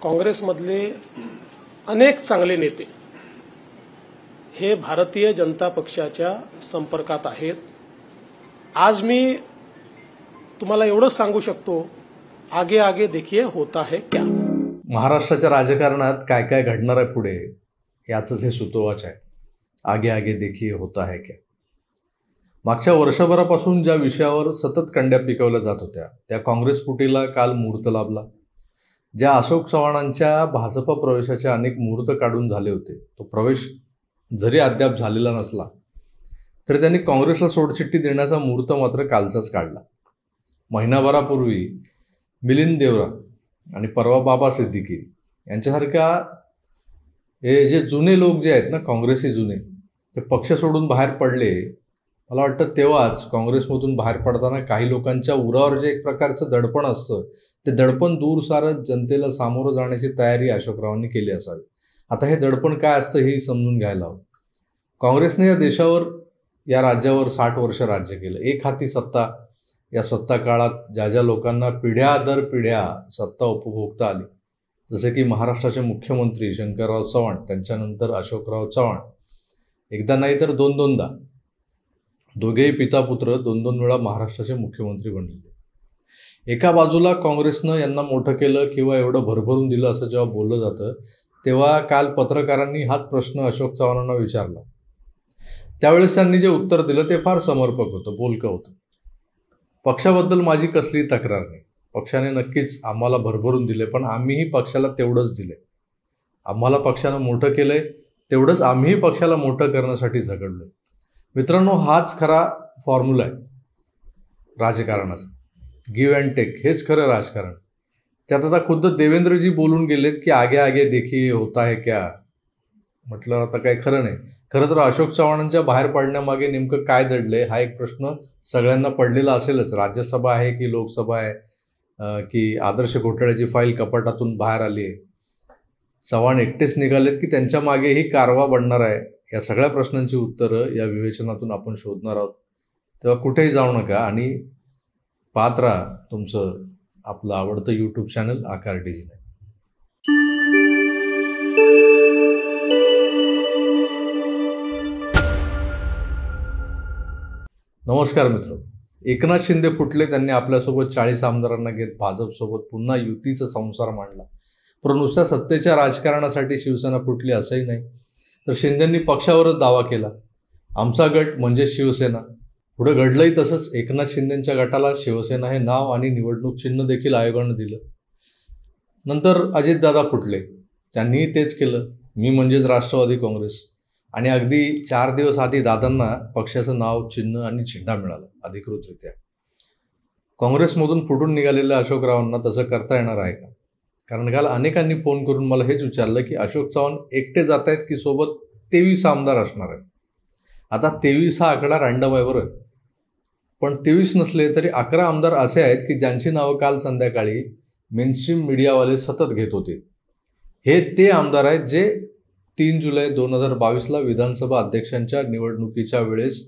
काँग्रेसमधले अनेक चांगले नेते हे भारतीय जनता पक्षाच्या संपर्कात आहेत। आज मी तुम्हाला एवढंच सांगू शकतो, आगे आगे देखिए होता है क्या। महाराष्ट्राच्या राजकारणात काय काय घडणार आहे पुढे याचंच हे सुतोवाच आहे। आगे आगे देखिए होता है क्या। मागच्या वर्षभरापासून ज्या विषयावर सतत कंड्या पिकवल्या जात होत्या त्या काँग्रेस फुटीला काल मुहूर्त लाभला। ज्या अशोक चव्हाणांच्या भाजप प्रवेशाचे अनेक मुहूर्त काढून झाले होते, तो प्रवेश जरी अद्याप झालेला नसला तरी त्यांनी काँग्रेसला सोडचिठ्ठी देण्याचा मुहूर्त मात्र कालचाच काढला। महिनाभरापूर्वी मिलिंद देवरा आणि परवा बाबा सिद्दीकी यांच्यासारख्या हे जे जुने लोक जे आहेत ना, काँग्रेसी जुने, ते पक्ष सोडून बाहेर पडले। मला वाटतं तेव्हाच काँग्रेसमधून बाहेर पडताना काही लोकांच्या उरावर जे एक प्रकारचं दडपण असतं ते दडपण दूर सारत जनतेला सामोरं जाण्याची तयारी अशोकरावांनी केली असावी। आता हे दडपण काय असतं हेही समजून घ्यायला हवं। काँग्रेसने या देशावर, या राज्यावर 60 वर्ष राज्य केलं। एक हाती सत्ता। या सत्ता काळात ज्या ज्या लोकांना पिढ्या दर पिढ्या सत्ता उपभोगता आली, जसे की महाराष्ट्राचे मुख्यमंत्री शंकरराव चव्हाण, त्यांच्यानंतर अशोकराव चव्हाण, एकदा नाही तर दोनदा, दोघेही पिता पुत्र 2-2 वेळा महाराष्ट्राचे मुख्यमंत्री बनले। एका बाजूला काँग्रेसनं यांना मोठं केलं किंवा एवढं भरभरून दिलं असं जेव्हा बोललं जातं, तेव्हा काल पत्रकारांनी हाच प्रश्न अशोक चव्हाणांना विचारला। त्यावेळेस त्यांनी जे उत्तर दिलं ते फार समर्पक होतं, बोलकं होतं। पक्षाबद्दल माझी कसली तक्रार नाही। पक्षाने नक्कीच आम्हाला भरभरून दिले, पण आम्हीही पक्षाला तेवढंच दिले। आम्हाला पक्षानं मोठं केलंय, तेवढंच आम्हीही पक्षाला मोठं करण्यासाठी झगडलोय। मित्रांनो, हाच खरा फॉर्म्युला आहे राजकारणाचा। गिव्ह अँड टेक, हेच खरं राजकारण। त्यात आता खुद्द देवेंद्रजी बोलून गेलेत की आगे आगे देखिए होता है क्या। म्हटलं आता काय खरं नाही। खरं तर अशोक चव्हाणांच्या बाहेर पडण्यामागे नेमकं काय दडलंय हा एक प्रश्न सगळ्यांना पडलेला असेलच। राज्यसभा आहे की लोकसभा आहे, की आदर्श घोटाळ्याची फाईल कपाटातून बाहेर आली आहे, चव्हाण एकटेच निघालेत की त्यांच्या मागेही कारवा बनणार आहे, या सगळ्या प्रश्नांची उत्तरं या विवेचनातून आपण शोधणार आहोत। तेव्हा कुठेही जाऊ नका आणि पाहत राहा तुमचं आपलं आवडतं यूट्यूब चॅनल आकार डिजिटल। नमस्कार मित्र। एकनाथ शिंदे फुटले, त्यांनी आपल्यासोबत 40 आमदारांना घेत भाजपसोबत पुन्हा युतीचा संसार मांडला। पण नुसत्या सत्तेच्या राजकारणासाठी शिवसेना फुटली असंही नाही, तर शिंदेंनी पक्षावरच दावा केला, आमचा गट म्हणजे शिवसेना। पुढे घडलंही तसंच। एकनाथ शिंदेंच्या गटाला शिवसेना हे नाव आणि निवडणूक चिन्ह देखील आयोगानं दिलं। नंतर अजितदादा फुटले, त्यांनीही तेच केलं, मी म्हणजेच राष्ट्रवादी काँग्रेस। आणि अगदी 4 दिवस आधी दादांना पक्षाचं नाव, चिन्ह आणि झेंडा मिळाला अधिकृतरित्या। काँग्रेसमधून फुटून निघालेल्या अशोकरावांना तसं करता येणार आहे का? कारण काल अनेकांनी फोन करून मला हेच विचारलं की अशोक चव्हाण एकटे जात आहेत की सोबत 23 आमदार असणार आहेत। आता 23 हा आकडा रँडम आहे बरं, पण 23 नसले तरी 11 आमदार असे आहेत की ज्यांची नावं काल संध्याकाळी मेनस्ट्रीम मीडियावाले सतत घेत होते। हे ते आमदार आहेत जे 3 जुलै 2022ला विधानसभा अध्यक्षांच्या निवडणुकीच्या वेळेस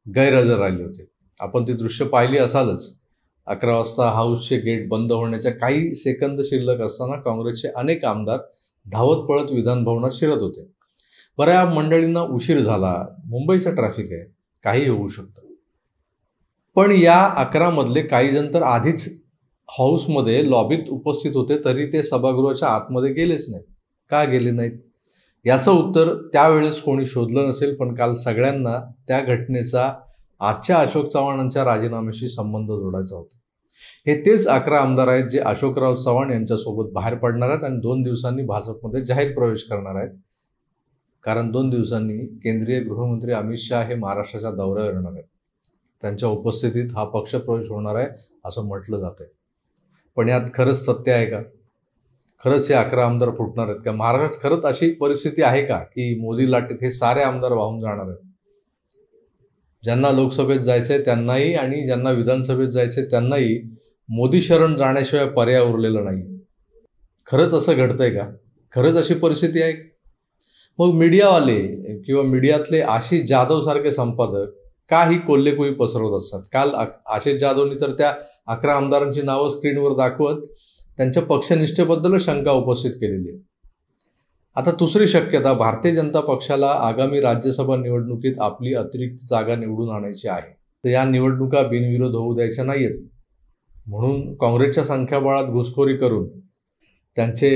गैरहजर राहिले होते। आपण ती दृश्य पाहिली असालच। 11 वाजता हाऊसचे गेट बंद होण्याच्या काही सेकंद शिल्लक असताना काँग्रेसचे अनेक आमदार धावत पळत विधानभवनात शिरत होते। बरं, या मंडळींना उशीर झाला, मुंबईचं ट्रॅफिक आहे, काही होऊ शकतं। पण या 11 मधले काही जण तर आधीच हाऊसमध्ये लॉबीत उपस्थित होते, तरी ते सभागृहाच्या आतमध्ये गेलेच नाहीत। का गेले नाहीत याचं उत्तर त्यावेळेस कोणी शोधलं नसेल, पण काल सगळ्यांना त्या घटनेचा आजच्या अशोक चव्हाणांच्या राजीनाम्याशी संबंध जोडायचा होता। हे तेच 11 आमदार आहेत जे अशोकराव चव्हाण यांच्यासोबत बाहेर पडणार आहेत आणि 2 दिवसांनी भाजपमध्ये जाहीर प्रवेश करणार आहेत। कारण 2 दिवसांनी केंद्रीय गृहमंत्री अमित शहा हे महाराष्ट्राच्या दौऱ्यावर येणार आहेत। त्यांच्या उपस्थितीत हा पक्ष प्रवेश होणार आहे असं म्हटलं जात आहे। पण यात खरंच सत्य आहे का? खरंच हे 11 आमदार फुटणार आहेत का? महाराष्ट्रात खरंच अशी परिस्थिती आहे का की मोदी लाटेत हे सारे आमदार वाहून जाणार आहेत? ज्यांना लोकसभेत जायचंय त्यांनाही आणि ज्यांना विधानसभेत जायचंय त्यांनाही मोदी शरण जाण्याशिवाय पर्याय उरलेला नाही। खरंच असं घडतंय का? खरंच अशी परिस्थिती आहे? मग मीडियावाले किंवा मीडियातले आशिष जाधव सारखे संपादक का ही कोल्हेकुई पसरवत असतात? काल आशिष जाधवनी तर त्या 11 आमदारांची नावं स्क्रीनवर दाखवत त्यांच्या पक्षनिष्ठेबद्दल शंका उपस्थित केलेली आहे. आता दुसरी शक्यता, भारतीय जनता पक्षाला आगामी राज्यसभा निवडणुकीत आपली अतिरिक्त जागा निवडून आणायची आहे. तर या निवडणुका बिनविरोध होऊ द्यायच्या नाहीत, म्हणून काँग्रेसच्या संख्याबळात घुसखोरी करून त्यांचे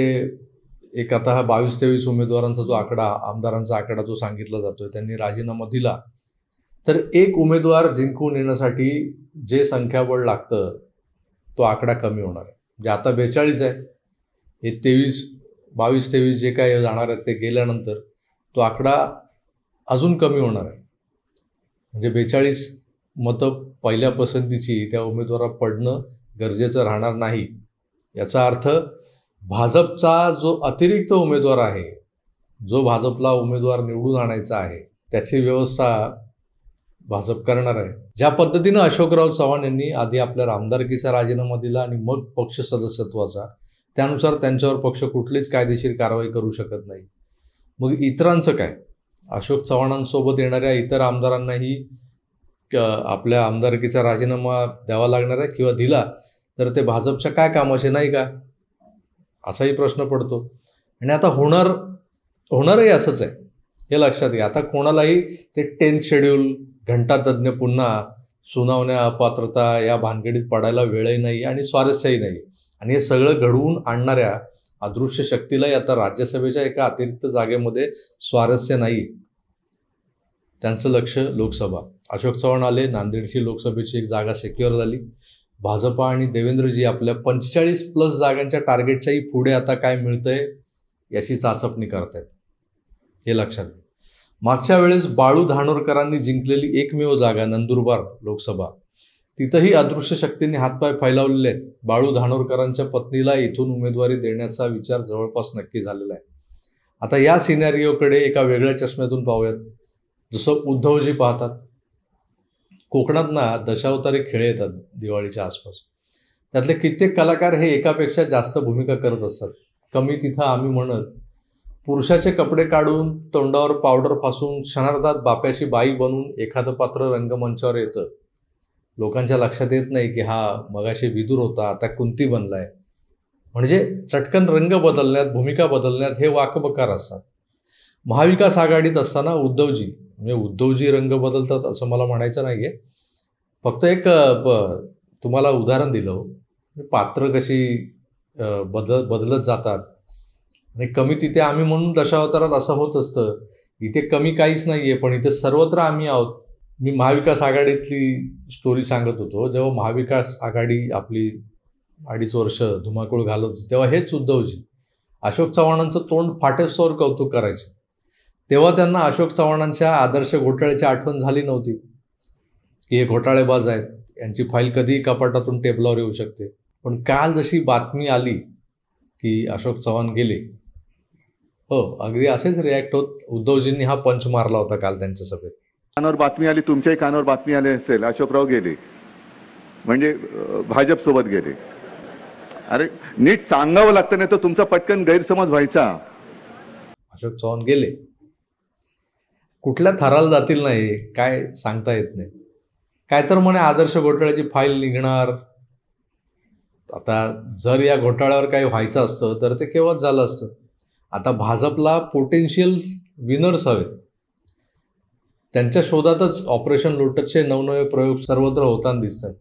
एक आता हा 22-23 उमेदवारांचा जो आकडा, आमदारांचा आकडा जो सांगितला जातोय, त्यांनी राजीनामा दिला तर एक उमेदवार जिंकून येण्यासाठी जे संख्याबळ लागतं तो आकडा कमी होणार आहे. म्हणजे आता 42 आहे, हे 22-23 जे काय जाणार आहेत ते गेल्यानंतर तो आकडा अजून कमी होणार आहे. म्हणजे 42 मतं पहिल्या पसंतीची त्या उमेदवाराला पडणं गरजेचं राहणार नाही. याचा अर्थ भाजपचा जो अतिरिक्त उमेदवार आहे, जो भाजपला उमेदवार निवडून आणायचा आहे, त्याची व्यवस्था भाजप करणार आहे. ज्या पद्धतीनं अशोकराव चव्हाण यांनी आधी आपल्या आमदारकीचा राजीनामा दिला आणि मग पक्ष सदस्यत्वाचा, त्यानुसार त्यांच्यावर पक्ष कुठलीच कायदेशीर कारवाई करू शकत नाही. मग इतरांचं काय? अशोक चव्हाणांसोबत येणाऱ्या इतर आमदारांनाही आपल्या आमदारकीचा राजीनामा द्यावा लागणार आहे, किंवा दिला तर ते भाजपच्या काय कामाचे नाही का, असाही प्रश्न पडतो. आणि आता होणारही असंच आहे, हे लक्षात घ्या. आता कोणालाही ते 10th शेड्यूल, घंटातज्ञ, पुन्हा सुनावण्या, अपात्रता या भानगडीत पडायला वेळही नाही आणि स्वारस्यही नाही. आणि हे सगळं घडवून आणणाऱ्या अदृश्य शक्तीलाही आता राज्यसभेच्या एका अतिरिक्त जागेमध्ये स्वारस्य नाही. त्यांचं लक्ष लोकसभा. अशोक चव्हाण आले, नांदेडची लोकसभेची एक जागा सिक्युअर झाली. भाजपा आणि देवेंद्रजी आपल्या 45+ जागांच्या टार्गेटच्याही पुढे आता काय मिळतंय याची चाचपणी करतायत, हे लक्षात घ्या. मागच्या वेळेस बाळू धानोरकरांनी जिंकलेली एकमेव जागा नंदुरबार लोकसभा, तिथंही अदृश्य शक्तींनी हातपाय फैलावलेले आहेत. बाळू धानोरकरांच्या पत्नीला इथून उमेदवारी देण्याचा विचार जवळपास नक्की झालेला आहे. आता या सिनॅरिओकडे एका वेगळ्या चष्म्यातून पाहूयात. जसं उद्धवजी पाहतात, कोकणात ना दशावतारी खेळ येतात दिवाळीच्या आसपास. त्यातले कित्येक कलाकार हे एकापेक्षा जास्त भूमिका करत असतात. कमी तिथं आम्ही म्हणत पुरुषाचे कपडे काढून, तोंडावर पावडर फासून, क्षणार्धात बाप्याची बाई बनून एखादं पात्र रंगमंचावर येतं. लोकांच्या लक्षात येत नाही की हा मगाशी विदुर होता, आता कुंती बनलाय. म्हणजे चटकन रंग बदलण्यात, भूमिका बदलण्यात हे वाकबकार असतात. महाविकास आघाडीत असताना उद्धवजी रंग बदलतात असं मला म्हणायचं नाही आहे. फक्त एक तुम्हाला उदाहरण दिलं, पात्र कशी बदलत जातात. आणि कमी तिथे आम्ही म्हणून दशावतारात असं होत असतं. इथे कमी काहीच नाही आहे, पण इथे सर्वत्र आम्ही आहोत. मी महाविकास आघाडीतली स्टोरी सांगत होतो. जेव्हा महाविकास आघाडी आपली 2.5 वर्ष धुमाकूळ घालत होती, तेव्हा हेच उद्धवजी अशोक चव्हाणांचं तोंड फाटेस्तोवर कौतुक करायचे. तेव्हा त्यांना अशोक चव्हाणांच्या आदर्श घोटाळ्याची आठवण झाली नव्हती की हे घोटाळेबाज आहेत, यांची फाईल कधीही कपाटातून टेबलावर येऊ शकते. पण काल जशी बातमी आली की अशोक चव्हाण गेले, हो अगदी असेच रिॲक्ट होत उद्धवजींनी हा पंच मारला होता काल त्यांच्या सभेत. कानावर बातमी आली, तुमच्याही कानावर बातमी आली असेल, अशोकराव गेले म्हणजे भाजप सोबत गेले. अरे नीट सांगावं लागतं, नाही तर तुमचा पटकन गैरसमज व्हायचा. अशोक चव्हाण गेले, कुठल्या थराला जातील नाही काय सांगता येत नाही. काय तर म्हणे आदर्श घोटाळ्याची फाईल निघणार. आता जर या घोटाळ्यावर काही व्हायचं असतं तर ते केव्हाच झालं असतं. आता भाजपला पोटेन्शियल विनर्स हवेत. त्यांच्या शोधातच ऑपरेशन लोटसचे नवनवे प्रयोग सर्वत्र होताना दिसतात.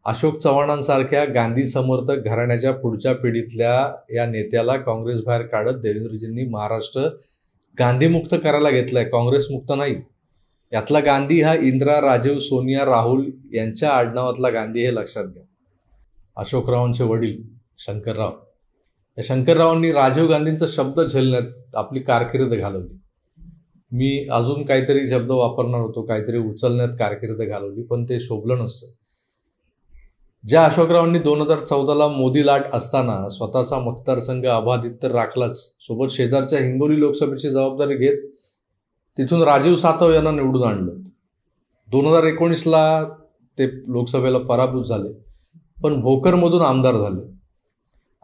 अशोक चव्हाणांसारख्या गांधी समर्थक घराण्याच्या पुढच्या पिढीतल्या या नेत्याला काँग्रेस बाहेर काढत देवेंद्रजींनी महाराष्ट्र गांधीमुक्त करायला घेतलाय, काँग्रेसमुक्त नाही. यातला गांधी हा इंदिरा, राजीव, सोनिया, राहुल यांच्या आडनावातला गांधी, हे लक्षात घ्या. अशोकरावांचे वडील शंकरराव, या शंकररावांनी राजीव गांधींचा शब्द झेलण्यात आपली कारकीर्द घालवली. मी अजून काहीतरी शब्द वापरणार होतो, काहीतरी उचलण्यात कारकीर्द घालवली, पण ते शोभलं नसतं. ज्या अशोकरावांनी 2014ला मोदी लाट असताना स्वतःचा मतदारसंघ अबाधित तर राखलाच, सोबत शेजारच्या हिंगोली लोकसभेची जबाबदारी घेत तिथून राजीव सातव यांना निवडून आणलं. 2019ला ते लोकसभेला पराभूत झाले, पण भोकरमधून आमदार झाले.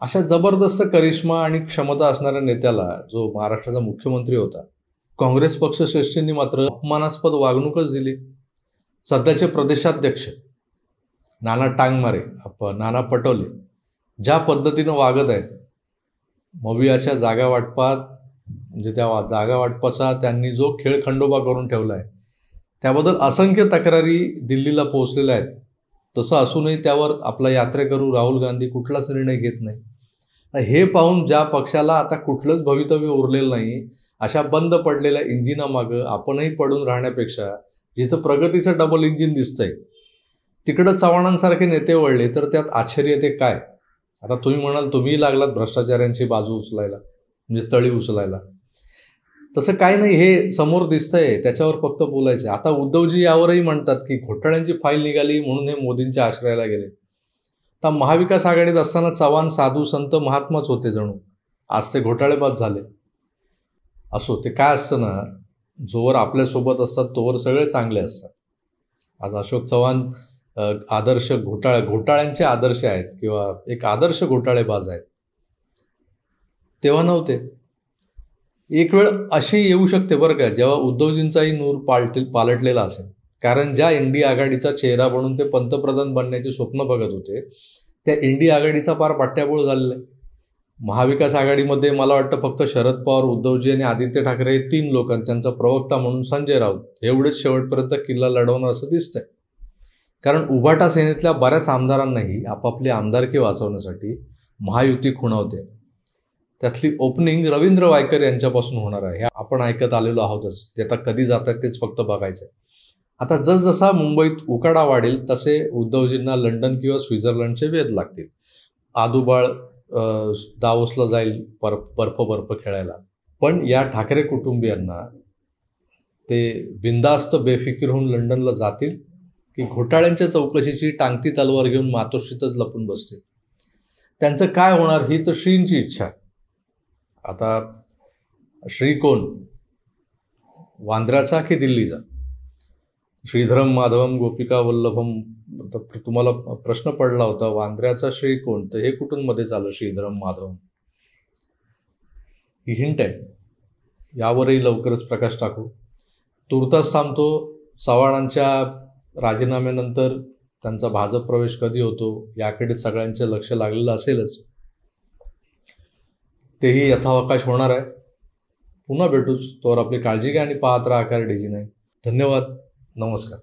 अशा जबरदस्त करिश्मा आणि क्षमता असणाऱ्या नेत्याला, जो महाराष्ट्राचा मुख्यमंत्री होता, काँग्रेस पक्षश्रेष्ठींनी मात्र अपमानास्पद वागणूकच दिली. सध्याचे प्रदेशाध्यक्ष नाना टांगमारे, नाना पटोले ज्या पद्धतीनं वागत आहेत, मवियाच्या जागा वाटपात म्हणजे त्या जागा वाटपाचा त्यांनी जो खेळखंडोबा करून ठेवला आहे त्याबद्दल असंख्य तक्रारी दिल्लीला पोहोचलेल्या आहेत. तसं असूनही त्यावर आपला यात्रेकरू राहुल गांधी कुठलाच निर्णय घेत नाही. हे पाहून ज्या पक्षाला आता कुठलंच भवितव्य उरलेलं नाही अशा बंद पडलेल्या इंजिनामागं आपणही पडून राहण्यापेक्षा जिथं प्रगतीचं डबल इंजिन दिसतंय तिकडं चव्हाणांसारखे नेते वळले तर त्यात आश्चर्य ते काय. आता तुम्ही म्हणाल तुम्ही लागलात भ्रष्टाचाऱ्यांची बाजू उचलायला म्हणजे तळी उचलायला. तसं काही नाही, हे समोर दिसतंय त्याच्यावर फक्त बोलायचं. आता उद्धवजी यावरही म्हणतात की घोटाळ्यांची फाईल निघाली म्हणून हे मोदींच्या आश्रयाला गेले. आता महाविकास आघाडीत असताना चव्हाण साधू संत महात्माच होते जणू, आज ते घोटाळेबाज झाले. असो, ते काय असतं ना, जोवर आपल्यासोबत असतात तोवर सगळे चांगले असतात. आज अशोक चव्हाण आदर्श घोटाळ्यांचे आदर्श आहेत किंवा एक आदर्श घोटाळेबाज आहेत, तेव्हा नव्हते. एक वेळ अशी येऊ शकते बरं का, जेव्हा उद्धवजींचाही नूर पालटलेला असेल. कारण ज्या इंडी आघाडीचा चेहरा बनून ते पंतप्रधान बनण्याचे स्वप्न बघत होते त्या इंडी आघाडीचा पार पाट्याबोळ झालेला आहे. महाविकास आघाडीमध्ये मला वाटतं फक्त शरद पवार, उद्धवजी आणि आदित्य ठाकरे हे 3 लोक आणि त्यांचा प्रवक्ता म्हणून संजय राऊत एवढेच शेवटपर्यंत किल्ला लढवणार असं दिसतंय. कारण उभाटा सेनेतल्या बऱ्याच आमदारांनाही आपापली आमदारकी वाचवण्यासाठी महायुती खुणावते. त्यातली ओपनिंग रवींद्र वायकर यांच्यापासून होणार आहे. हे आपण ऐकत आलेलो आहोतच. ते आता कधी जातात तेच फक्त बघायचं. आता जसजसा मुंबईत उकाडा वाढेल तसे उद्धवजींना लंडन किंवा स्वित्झर्लंडचे वेध लागतील. आदूबाळ दावोसला जाईल बर्फ खेळायला. पण या ठाकरे कुटुंबियांना ते बिंदास्त बेफिकीर होऊन लंडनला जातील की घोटाळ्यांच्या चौकशीची टांगती तलवार घेऊन मातोश्रीतच लपून बसतील. त्यांचं काय होणार ही तर श्रींची इच्छा. आता श्री कोण, वांद्र्याचा की दिल्लीचा? श्रीधरम माधवम गोपिका वल्लभम, तुम्हाला प्रश्न पडला होता वांद्र्याचा श्री कोण, तर हे कुठून मध्ये चाललं श्रीधरम माधवम? ही हिंट आहे. यावरही लवकरच प्रकाश टाकू. तुर्तास थांबतो. चव्हाणांच्या राजीनाम्यानंतर त्यांचा भाजप प्रवेश कधी होतो याकडे सगळ्यांचे लक्ष लागलेलं असेलच. तेही यथावकाश होणार आहे. पुन्हा भेटूच. तोवर आपली काळजी घ्या आणि पाहत राहा आकार DG9. धन्यवाद. नमस्कार.